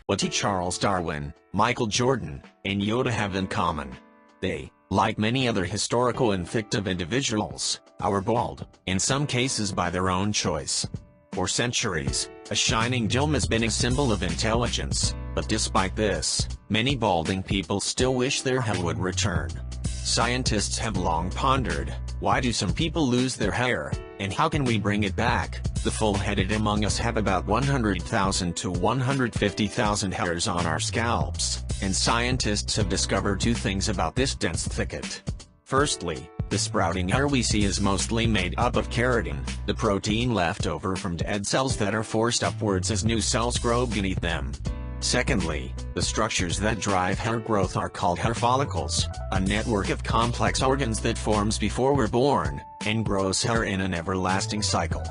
What do Charles Darwin, Michael Jordan, and Yoda have in common? They, like many other historical and fictive individuals, are bald, in some cases by their own choice. For centuries, a shining dome has been a symbol of intelligence, but despite this, many balding people still wish their hair would return. Scientists have long pondered, why do some people lose their hair, and how can we bring it back? The full-headed among us have about 100,000 to 150,000 hairs on our scalps, and scientists have discovered two things about this dense thicket. Firstly, the sprouting hair we see is mostly made up of keratin, the protein left over from dead cells that are forced upwards as new cells grow beneath them. Secondly, the structures that drive hair growth are called hair follicles, a network of complex organs that forms before we're born, and grows hair in an everlasting cycle.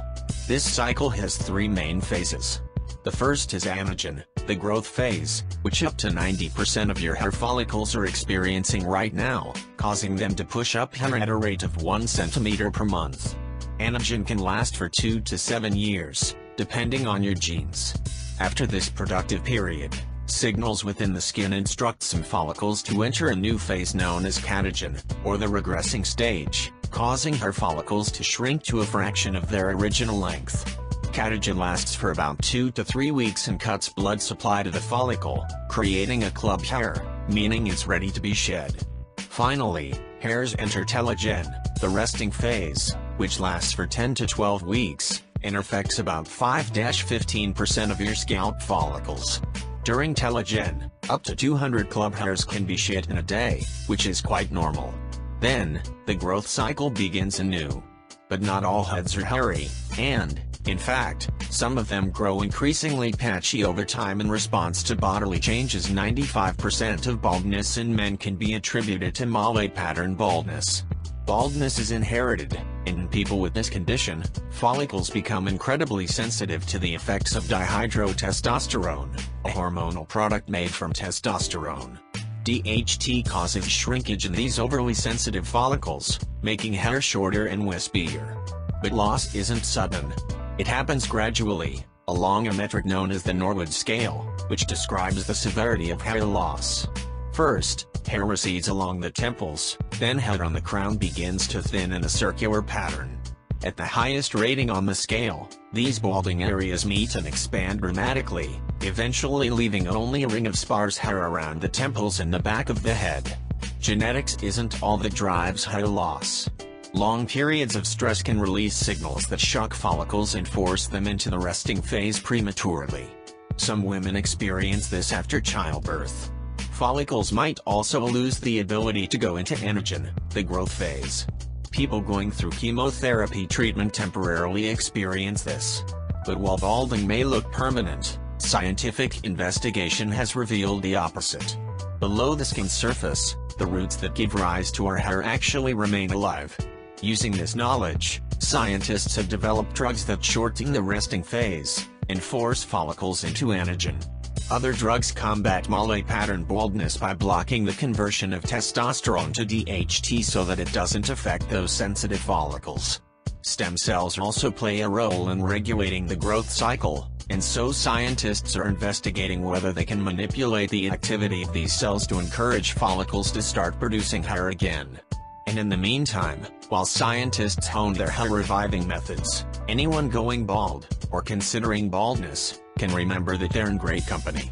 This cycle has three main phases. The first is anagen, the growth phase, which up to 90% of your hair follicles are experiencing right now, causing them to push up hair at a rate of 1 centimeter per month. Anagen can last for 2 to 7 years, depending on your genes. After this productive period, signals within the skin instruct some follicles to enter a new phase known as catagen, or the regressing stage, causing hair follicles to shrink to a fraction of their original length. Catagen lasts for about 2 to 3 weeks and cuts blood supply to the follicle, creating a club hair, meaning it's ready to be shed. Finally, hairs enter telogen, the resting phase, which lasts for 10 to 12 weeks, and affects about 5–15% of your scalp follicles. During telogen, up to 200 club hairs can be shed in a day, which is quite normal. Then, the growth cycle begins anew. But not all heads are hairy, and, in fact, some of them grow increasingly patchy over time in response to bodily changes. 95% of baldness in men can be attributed to Mallet pattern baldness. Baldness is inherited, and in people with this condition, follicles become incredibly sensitive to the effects of dihydrotestosterone, a hormonal product made from testosterone. DHT causes shrinkage in these overly sensitive follicles, making hair shorter and wispier. But loss isn't sudden. It happens gradually, along a metric known as the Norwood scale, which describes the severity of hair loss. First, hair recedes along the temples, then hair on the crown begins to thin in a circular pattern. At the highest rating on the scale, these balding areas meet and expand dramatically, eventually leaving only a ring of sparse hair around the temples and the back of the head. Genetics isn't all that drives hair loss. Long periods of stress can release signals that shock follicles and force them into the resting phase prematurely. Some women experience this after childbirth. Follicles might also lose the ability to go into anagen, the growth phase. People going through chemotherapy treatment temporarily experience this. But while balding may look permanent, scientific investigation has revealed the opposite. Below the skin surface, the roots that give rise to our hair actually remain alive. Using this knowledge, scientists have developed drugs that shorten the resting phase, and force follicles into anagen. Other drugs combat Mallet pattern baldness by blocking the conversion of testosterone to DHT so that it doesn't affect those sensitive follicles. Stem cells also play a role in regulating the growth cycle, and so scientists are investigating whether they can manipulate the activity of these cells to encourage follicles to start producing hair again. And in the meantime, while scientists hone their hair reviving methods, anyone going bald, or considering baldness, can remember that they're in great company.